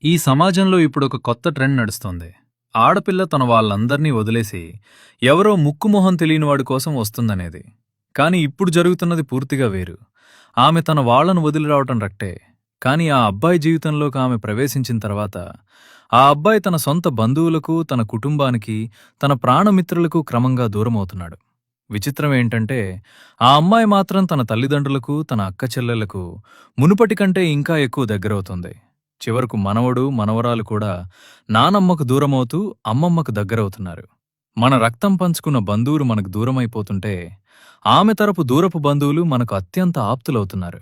ఈ సమాజంలో ఇప్పుడొక కొత్త ట్రెండ్ నడుస్తోంది. ఆడపిల్ల తన వాళ్ళందర్నీ వదిలేసి, ఎవరో ముక్కుమొహం తెలియనివాడి కోసం వస్తుందనేది. కాని ఇప్పుడు జరుగుతున్నది పూర్తిగా వేరు. ఆమె తన వాళ్లను వదిలి రావటం రట్టే. కాని ఆ అబ్బాయి జీవితంలోకి ఆమె ప్రవేశించిన తర్వాత, ఆ అబ్బాయి తన సొంత బంధువులకు, తన కుటుంబానికి, తన ప్రాణమిత్రులకు క్రమంగా దూరమవుతున్నాడు. విచిత్రమేంటంటే, ఆ అమ్మాయి మాత్రం తన తల్లిదండ్రులకు, తన అక్కచెల్లెళ్లకు మునుపటి కంటే ఇంకా ఎక్కువ దగ్గరవుతుంది. చివరకు మనవడు, మనవరాలు కూడా నానమ్మకు దూరమవుతూ అమ్మమ్మకు దగ్గరవుతున్నారు. మన రక్తం పంచుకున్న బంధువులు మనకు దూరమైపోతుంటే, ఆమె తరపు దూరపు బంధువులు మనకు అత్యంత ఆప్తులవుతున్నారు.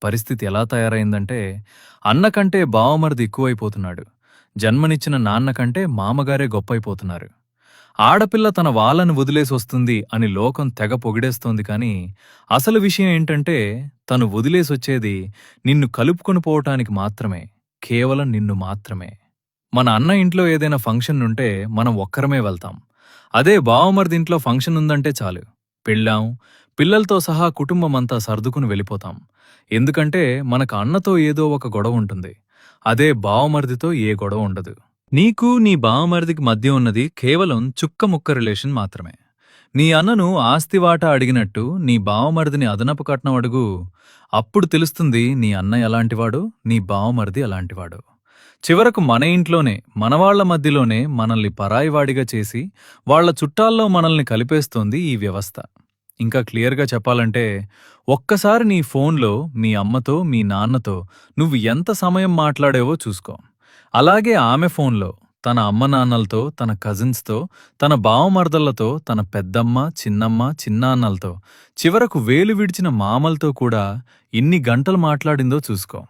పరిస్థితి ఎలా తయారైందంటే, అన్నకంటే బావమరిది ఎక్కువైపోతున్నాడు. జన్మనిచ్చిన నాన్నకంటే మామగారే గొప్పైపోతున్నారు. ఆడపిల్ల తన వాళ్ళను వదిలేసొస్తుంది అని లోకం తెగ పొగిడేస్తోంది కాని, అసలు విషయం ఏంటంటే, తను వదిలేసొచ్చేది నిన్ను కలుపుకొని పోవటానికి మాత్రమే. కేవలం నిన్ను మాత్రమే. మన అన్న ఇంట్లో ఏదైనా ఫంక్షన్ ఉంటే మనం ఒక్కరమే వెళ్తాం. అదే బావమరిదింట్లో ఫంక్షన్ ఉందంటే చాలు, పెళ్ళాం, పిల్లలతో సహా కుటుంబమంతా సర్దుకుని వెళ్ళిపోతాం. ఎందుకంటే మనకు అన్నతో ఏదో ఒక గొడవ ఉంటుంది. అదే బావమరిదితో ఏ గొడవ ఉండదు. నీకు నీ బావమరిదికి మధ్య ఉన్నది కేవలం చుక్కముక్క రిలేషన్ మాత్రమే. నీ అన్నను ఆస్తివాటా అడిగినట్టు నీ బావమరిదిని అదనపు కట్నం అడుగు. అప్పుడు తెలుస్తుంది నీ అన్న ఎలాంటివాడో, నీ బావమరిది ఎలాంటివాడో. చివరకు మన ఇంట్లోనే, మనవాళ్ల మధ్యలోనే మనల్ని పరాయివాడిగా చేసి, వాళ్ల చుట్టాల్లో మనల్ని కలిపేస్తోంది ఈ వ్యవస్థ. ఇంకా క్లియర్గా చెప్పాలంటే, ఒక్కసారి నీ ఫోన్లో మీ అమ్మతో, మీ నాన్నతో నువ్వు ఎంత సమయం మాట్లాడావో చూసుకో. అలాగే ఆమె ఫోన్లో తన అమ్మనాన్నలతో, తన కజిన్స్తో, తన బావమర్దళ్లతో, తన పెద్దమ్మ, చిన్నమ్మ, చిన్నాన్నలతో, చివరకు వేలు విడిచిన మామలతో కూడా ఇన్ని గంటలు మాట్లాడిందో చూసుకో.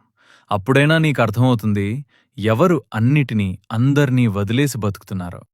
అప్పుడైనా నీకు అర్థమవుతుంది ఎవరు అన్నిటినీ, అందర్నీ వదిలేసి బతుకుతున్నారో.